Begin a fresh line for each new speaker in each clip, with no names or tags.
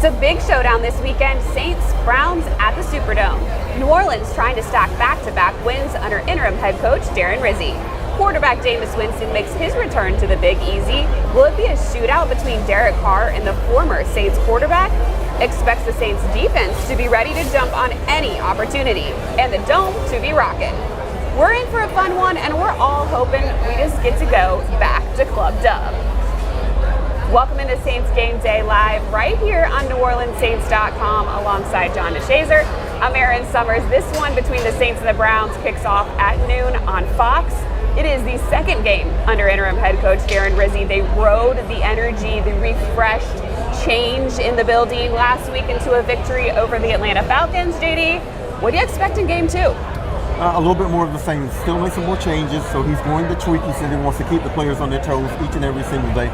It's a big showdown this weekend. Saints-Browns at the Superdome. New Orleans trying to stack back-to-back wins under interim head coach Darren Rizzi. Quarterback Jameis Winston makes his return to the Big Easy. Will it be a shootout between Derek Carr and the former Saints quarterback? Expects the Saints defense to be ready to jump on any opportunity and the Dome to be rocking. We're in for a fun one, and we're all hoping we just get to go back to Club Dub. Welcome into Saints Game Day Live right here on NewOrleansSaints.com alongside John DeShazer. I'm Erin Summers. This one between the Saints and the Browns kicks off at noon on Fox. It is the second game under interim head coach Darren Rizzi. They rode the energy, the refreshed change in the building last week into a victory over the Atlanta Falcons. JD, what do you expect in game two?
A little bit more of the same. Still make some more changes, so he's going to tweak. He said he wants to keep the players on their toes each and every single day.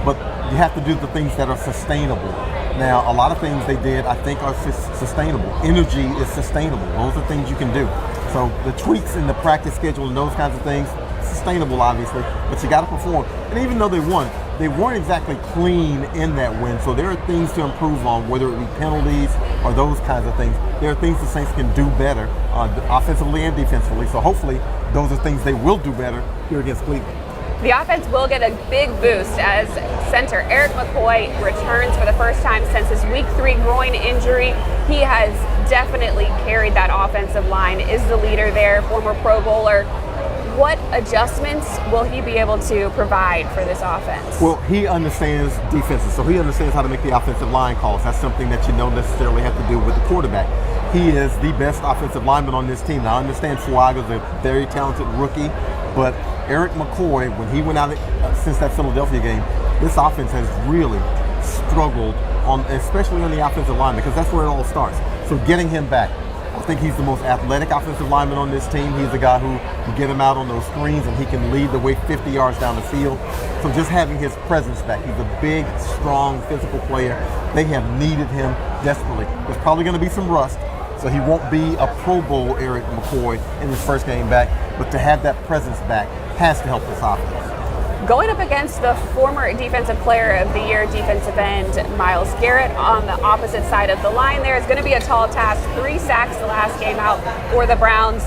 But you have to do the things that are sustainable. Now, a lot of things they did, I think, are sustainable. Energy is sustainable. Those are things you can do. So the tweaks in the practice schedule and those kinds of things, sustainable, obviously, but you got to perform. And even though they weren't exactly clean in that win. So there are things to improve on, whether it be penalties or those kinds of things. There are things the Saints can do better, offensively and defensively. So hopefully those are things they will do better here against Cleveland.
The offense will get a big boost as center Erik McCoy returns for the first time since his week 3 groin injury. He has definitely carried that offensive line, is the leader there, former Pro Bowler. What adjustments will he be able to provide for this offense?
Well, he understands defenses, so he understands how to make the offensive line calls. That's something that you don't necessarily have to do with the quarterback. He is the best offensive lineman on this team. Now, I understand Fuaga's a very talented rookie, but Erik McCoy, when he went out since that Philadelphia game, this offense has really struggled especially on the offensive line, because that's where it all starts. So getting him back, I think he's the most athletic offensive lineman on this team. He's the guy who you get him out on those screens and he can lead the way 50 yards down the field. So just having his presence back, he's a big, strong, physical player. They have needed him desperately. There's probably going to be some rust, so he won't be a Pro Bowl Erik McCoy in his first game back, but to have that presence back has to help this offense.
Going up against the former Defensive Player of the Year defensive end Myles Garrett on the opposite side of the line there is going to be a tall task. 3 sacks the last game out for the Browns.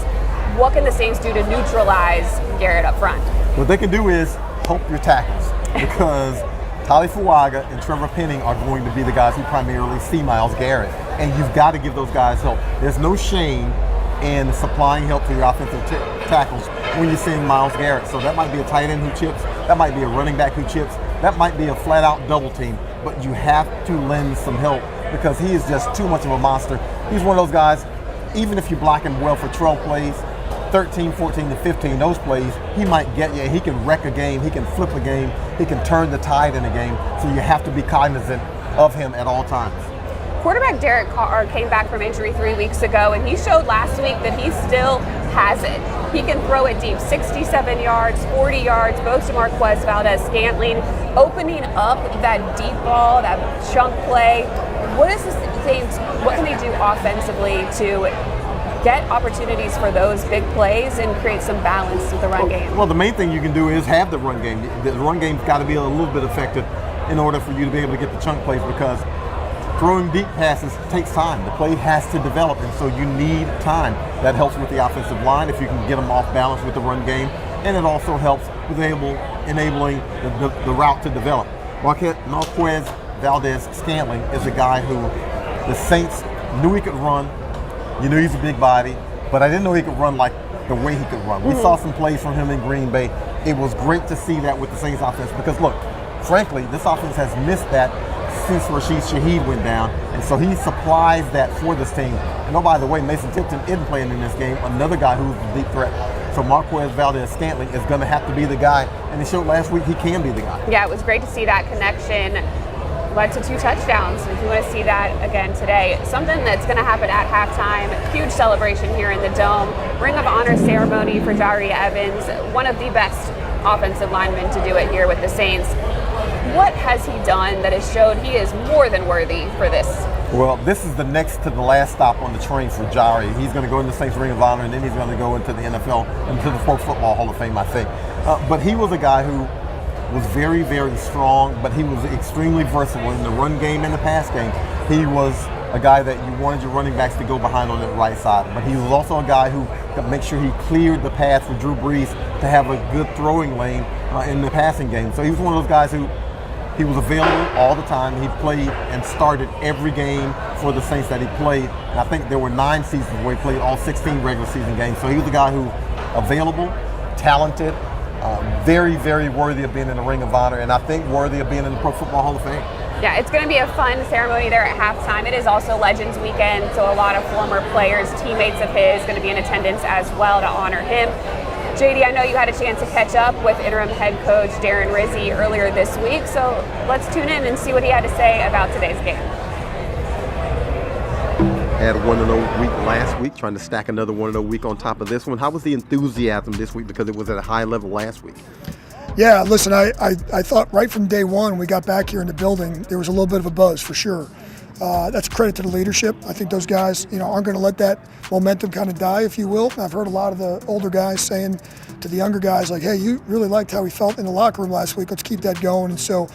What can the Saints do to neutralize Garrett up front?
What they can do is help your tackles, because Tali Fuaga and Trevor Penning are going to be the guys who primarily see Myles Garrett, and you've got to give those guys help. There's no shame in supplying help to your offensive tackles when you're seeing Myles Garrett. So that might be a tight end who chips, that might be a running back who chips, that might be a flat-out double team, but you have to lend some help because he is just too much of a monster. He's one of those guys, even if you block him well for 12 plays, 13, 14, and 15, those plays, he might get you. He can wreck a game, he can flip a game, he can turn the tide in a game, so you have to be cognizant of him at all times.
Quarterback Derek Carr came back from injury 3 weeks ago, and he showed last week that he still has it. He can throw it deep, 67 yards, 40 yards, both to Marquez Valdez-Scantling, opening up that deep ball, that chunk play. What can they do offensively to get opportunities for those big plays and create some balance with the run game?
Well, the main thing you can do is have the run game. The run game's got to be a little bit effective in order for you to be able to get the chunk plays, because throwing deep passes takes time. The play has to develop, and so you need time. That helps with the offensive line if you can get them off balance with the run game, and it also helps with enabling the route to develop. Marquez Valdez-Scantling is a guy who the Saints knew he could run. You knew he's a big body, but I didn't know he could run like the way he could run. We saw some plays from him in Green Bay. It was great to see that with the Saints offense, because look, frankly, this offense has missed that since Rashid Shaheed went down, and so he supplies that for this team. And oh, by the way, Mason Tipton isn't playing in this game, another guy who's a deep threat. So Marquez Valdez-Scantling is going to have to be the guy, and he showed last week he can be the guy.
Yeah, it was great to see that connection. Led to 2 touchdowns. If you want to see that again today, something that's going to happen at halftime, huge celebration here in the Dome. Ring of Honor ceremony for Jahri Evans, one of the best offensive linemen to do it here with the Saints. What has he done that has showed he is more than worthy for this?
Well, this is the next to the last stop on the train for Jahri. He's going to go in the Saints Ring of Honor, and then he's going to go into the NFL, into the Pro Football Hall of Fame, I think. But he was a guy who was very, very strong, but he was extremely versatile in the run game and the pass game. he was a guy that you wanted your running backs to go behind on the right side. But he was also a guy who could make sure he cleared the path for Drew Brees to have a good throwing lane in the passing game. So he was one of those guys who he was available all the time. He played and started every game for the Saints that he played. And I think there were 9 seasons where he played all 16 regular season games. So he was a guy who available, talented, very, very worthy of being in the Ring of Honor, and I think worthy of being in the Pro Football Hall of Fame.
Yeah, it's going to be a fun ceremony there at halftime. It is also Legends Weekend, so a lot of former players, teammates of his, going to be in attendance as well to honor him. JD, I know you had a chance to catch up with interim head coach Darren Rizzi earlier this week, so let's tune in and see what he had to say about today's game.
Had a 1-0 week last week, trying to stack another 1-0 week on top of this one. How was the enthusiasm this week, because it was at a high level last week?
Yeah, listen, I thought right from day one we got back here in the building, there was a little bit of a buzz for sure. That's a credit to the leadership. I think those guys, aren't going to let that momentum kind of die, if you will. I've heard a lot of the older guys saying to the younger guys, like, hey, you really liked how we felt in the locker room last week. Let's keep that going. And so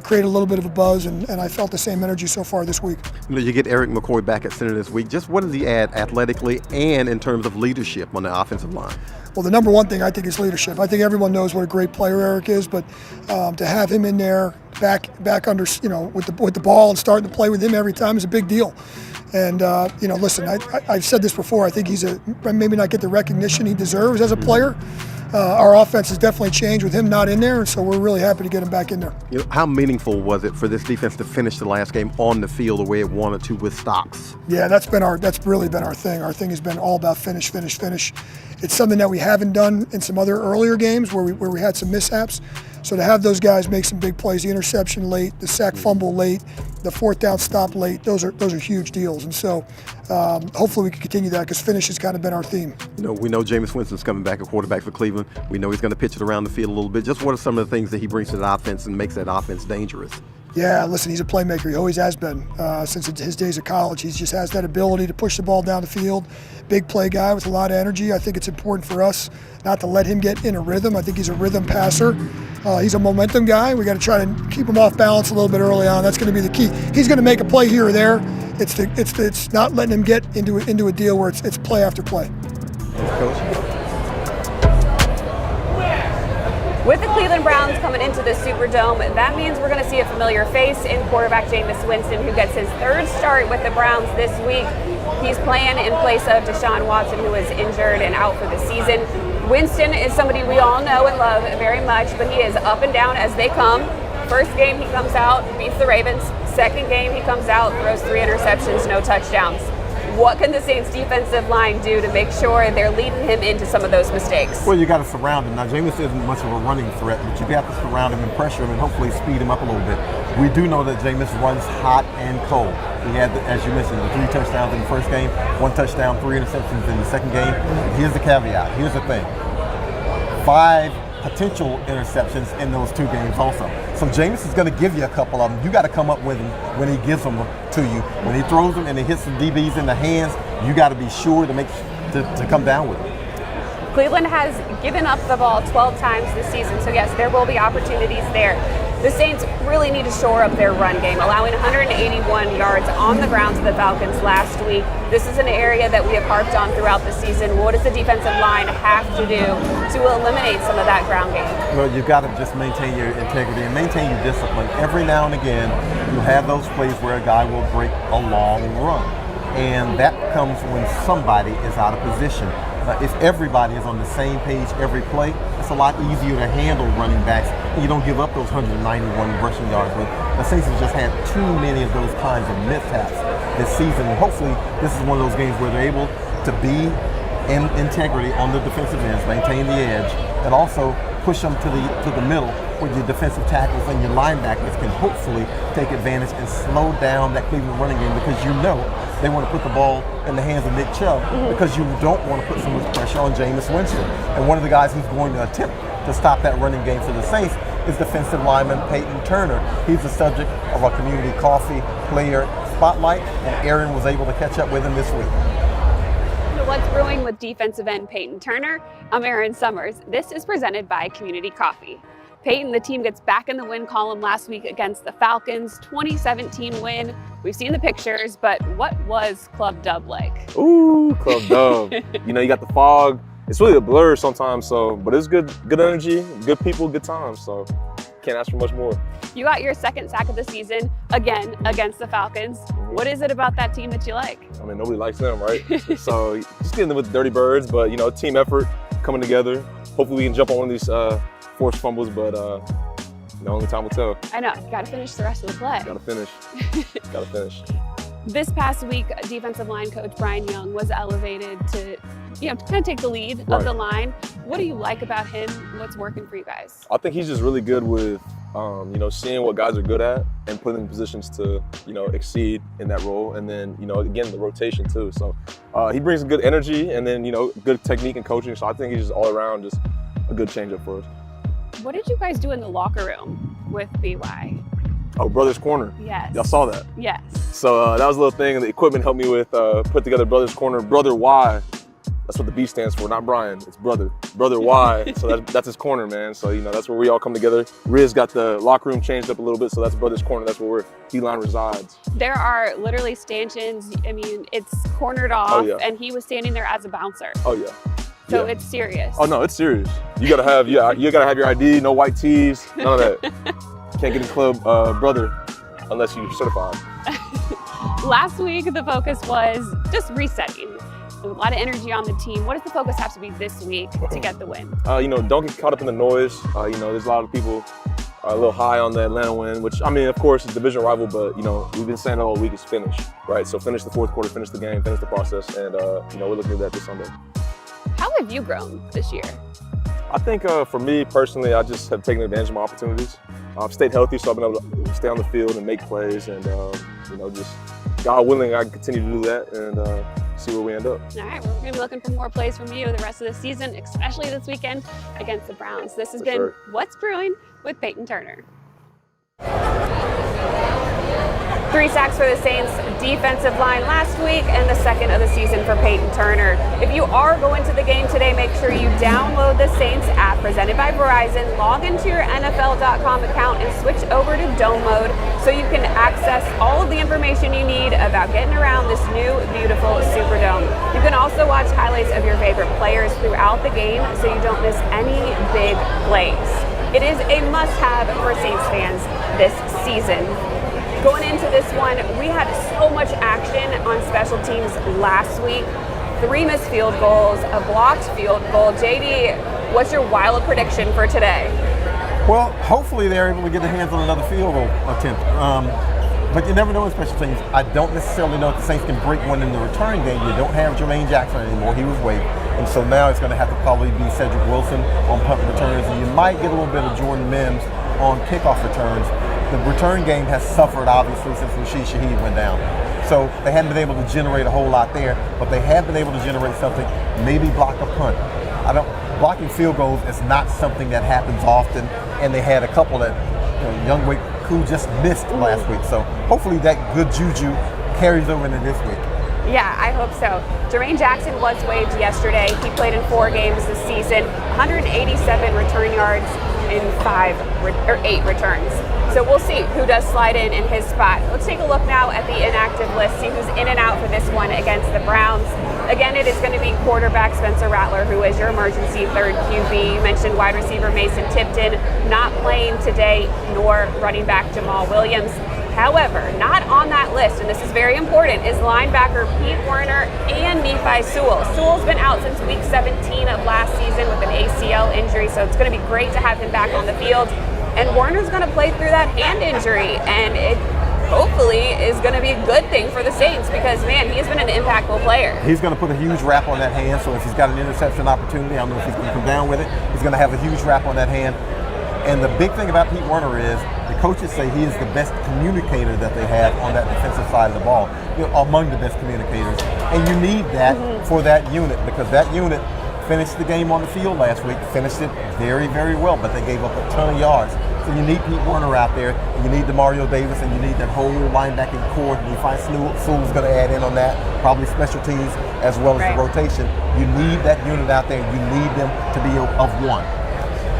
create a little bit of a buzz, and I felt the same energy so far this week.
You get Eric McCoy back at center this week. Just what does he add athletically and in terms of leadership on the offensive line?
Well, the number one thing I think is leadership. I think everyone knows what a great player Eric is, but to have him in there back under, with the ball and starting to play with him every time is a big deal. And listen, I've said this before. I think he's maybe not get the recognition he deserves as a player. Our offense has definitely changed with him not in there, and so we're really happy to get him back in there.
How meaningful was it for this defense to finish the last game on the field the way it wanted to with stocks?
Yeah, that's really been our thing. Our thing has been all about finish. It's something that we haven't done in some other earlier games where we had some mishaps. So to have those guys make some big plays, the interception late, the sack fumble late, the 4th down stop late, those are huge deals. And so hopefully we can continue that, because finish has kind of been our theme.
We know Jameis Winston's coming back at quarterback for Cleveland. We know he's going to pitch it around the field a little bit. Just what are some of the things that he brings to the offense and makes that offense dangerous?
Yeah, listen, he's a playmaker. He always has been since his days of college. He just has that ability to push the ball down the field. Big play guy with a lot of energy. I think it's important for us not to let him get in a rhythm. I think he's a rhythm passer. He's a momentum guy. We got to try to keep him off balance a little bit early on. That's going to be the key. He's going to make a play here or there. It's not letting him get into a deal where it's play after play.
Coach?
With the Cleveland Browns coming into the Superdome, that means we're going to see a familiar face in quarterback Jameis Winston, who gets his 3rd start with the Browns this week. He's playing in place of Deshaun Watson, who is injured and out for the season. Winston is somebody we all know and love very much, but he is up and down as they come. First game he comes out, beats the Ravens. Second game he comes out, throws 3 interceptions, no touchdowns. What can the Saints defensive line do to make sure they're leading him into some of those mistakes?
Well, you got to surround him. Now, Jameis isn't much of a running threat, but you got to surround him and pressure him and hopefully speed him up a little bit. We do know that Jameis runs hot and cold. He had, as you mentioned, the 3 touchdowns in the first game, 1 touchdown, 3 interceptions in the second game. Here's the caveat. Here's the thing. 5 potential interceptions in those 2 games also. So Jameis is going to give you a couple of them. You got to come up with them when he gives them to you. When he throws them and it hits the DBs in the hands, you got to be sure to come down with it.
Cleveland has given up the ball 12 times this season, so yes, there will be opportunities there. The Saints really need to shore up their run game, allowing 181 yards on the ground to the Falcons last week. This is an area that we have harped on throughout the season. What does the defensive line have to do to eliminate some of that ground game?
Well, you've got to just maintain your integrity and maintain your discipline. Every now and again, you have those plays where a guy will break a long run. And that comes when somebody is out of position. If everybody is on the same page every play, it's a lot easier to handle running backs. You don't give up those 191 rushing yards. But the Saints have just had too many of those kinds of mishaps this season. And hopefully, this is one of those games where they're able to be in integrity on the defensive ends, maintain the edge, and also push them to the middle where your defensive tackles and your linebackers can hopefully take advantage and slow down that Cleveland running game, because you know they want to put the ball in the hands of Nick Chubb, because you don't want to put so much pressure on Jameis Winston. And one of the guys who's going to attempt to stop that running game for the Saints is defensive lineman Payton Turner. He's the subject of our Community Coffee Player Spotlight, and Aaron was able to catch up with him this week.
What's brewing with defensive end Payton Turner? I'm Aaron Summers. This is presented by Community Coffee. Payton, the team gets back in the win column last week against the Falcons, 2017 win. We've seen the pictures, but what was Club Dub like?
Ooh, Club Dub. You know, you got the fog. It's really a blur sometimes, but it's good energy, good people, good times. So can't ask for much more.
You got your second sack of the season, again, against the Falcons. What is it about that team that you like?
I mean, nobody likes them, right? So just getting them with the Dirty Birds, but, you know, team effort coming together. Hopefully we can jump on one of these forced fumbles, but only time will tell.
I know, you gotta finish the rest of the play.
Gotta finish, gotta finish.
This past week, defensive line coach Brian Young was elevated to, kind of take the lead of the line. What do you like about him? What's working for you guys?
I think he's just really good with, seeing what guys are good at and putting them in positions to, exceed in that role. And then, again, the rotation too. So he brings good energy and then, good technique and coaching. So I think he's just all around just a good changeup for us.
What did you guys do in the locker room with BY?
Oh, Brothers Corner.
Yes.
Y'all saw that?
Yes.
So that was a little thing the equipment helped me with, put together Brothers Corner. Brother Y, that's what the B stands for, not Brian, it's brother. Brother Y, so that's his corner, man. So, that's where we all come together. Riz got the locker room changed up a little bit, so that's Brothers Corner. That's where D-line resides.
There are literally stanchions. I mean, it's cornered off, and he was standing there as a bouncer.
Oh, yeah.
So it's serious.
Oh, no, it's serious. You gotta have your ID, no white tees, none of that. Can't get in club brother unless you're certified.
Last week, the focus was just resetting. A lot of energy on the team. What does the focus have to be this week to get the win?
Don't get caught up in the noise. There's a lot of people a little high on the Atlanta win, which, I mean, of course, it's a division rival, but, we've been saying all week is finish, right? So finish the fourth quarter, finish the game, finish the process, and, we're looking at that this Sunday.
How have you grown this year?
I think for me personally, I just have taken advantage of my opportunities. I've stayed healthy, so I've been able to stay on the field and make plays, and just God willing, I can continue to do that and see where we end up.
All right, we're going to be looking for more plays from you the rest of the season, especially this weekend against the Browns. This has been What's Brewing with Payton Turner. 3 sacks for the Saints defensive line last week and the second of the season for Payton Turner. If you are going to the game today, make sure you download the Saints app presented by Verizon, log into your NFL.com account and switch over to Dome mode so you can access all of the information you need about getting around this new beautiful Superdome. You can also watch highlights of your favorite players throughout the game so you don't miss any big plays. It is a must-have for Saints fans this season. Going into this one, we had so much action on special teams last week. 3 missed field goals, a blocked field goal. JD, what's your wild prediction for today?
Well, hopefully they're able to get their hands on another field goal attempt. But you never know in special teams. I don't necessarily know if the Saints can break one in the return game. You don't have Jermaine Jackson anymore. He was waived. And so now it's going to have to probably be Cedric Wilson on punt returns. And you might get a little bit of Jordan Mims on kickoff returns. The return game has suffered, obviously, since Rashid Shaheed went down. So they haven't been able to generate a whole lot there, but they have been able to generate something, maybe block a punt. Blocking field goals is not something that happens often, and they had a couple that Youngwick, who just missed last week. So hopefully that good juju carries over into this week.
Yeah, I hope so. Jermaine Jackson was waived yesterday. He played in 4 games this season, 187 return yards in 8 returns. So we'll see who does slide in his spot. Let's take a look now at the inactive list, see who's in and out for this one against the Browns. Again, it is going to be quarterback Spencer Rattler, who is your emergency third QB. You mentioned wide receiver Mason Tipton not playing today, nor running back Jamal Williams. However, not on that list, and this is very important, is linebacker Pete Werner and Nephi Sewell. Sewell's been out since week 17 of last season with an ACL injury, so it's going to be great to have him back on the field. And Werner's going to play through that hand injury, and it hopefully is going to be a good thing for the Saints because, man, he has been an impactful player.
He's going to put a huge wrap on that hand, so if he's got an interception opportunity, I don't know if he's going to come down with it, he's going to have a huge wrap on that hand. And the big thing about Pete Werner is the coaches say he is the best communicator that they have on that defensive side of the ball, among the best communicators. And you need that for that unit because that unit finished the game on the field last week, finished it very, very well, but they gave up a ton of yards. So you need Pete Werner out there, and you need DeMario Davis, and you need that whole linebacking core. And you find Sewell's going to add in on that, probably special teams as well as the rotation. You need that unit out there, and you need them to be of one.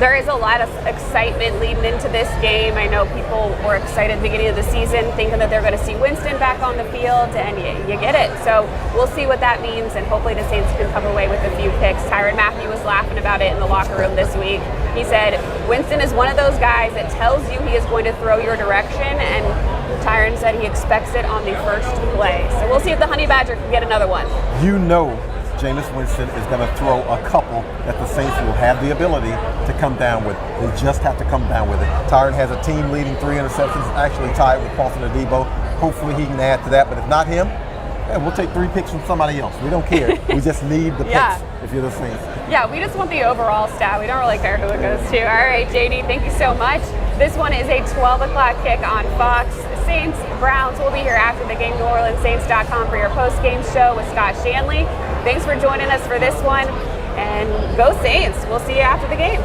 There is a lot of excitement leading into this game. I know people were excited at the beginning of the season, thinking that they're going to see Winston back on the field, and you get it. So we'll see what that means, and hopefully the Saints can come away with a few picks. Tyrann Mathieu was laughing about it in the locker room this week. He said, Winston is one of those guys that tells you he is going to throw your direction, and Tyrann said he expects it on the first play. So we'll see if the Honey Badger can get another one.
You know Jameis Winston is going to throw a couple that the Saints will have the ability to come down with. They just have to come down with it. Tyrann has a team-leading 3 interceptions, actually tied with Paulson Adebo. Hopefully he can add to that, but if not him, we'll take 3 picks from somebody else. We don't care. We just need the picks if you're the Saints.
Yeah, we just want the overall stat. We don't really care who it goes to. All right, JD, thank you so much. This one is a 12 o'clock kick on Fox. Saints, Browns. We'll be here after the game. NewOrleansSaints.com for your post-game show with Scott Shanley. Thanks for joining us for this one, and go Saints. We'll see you after the game.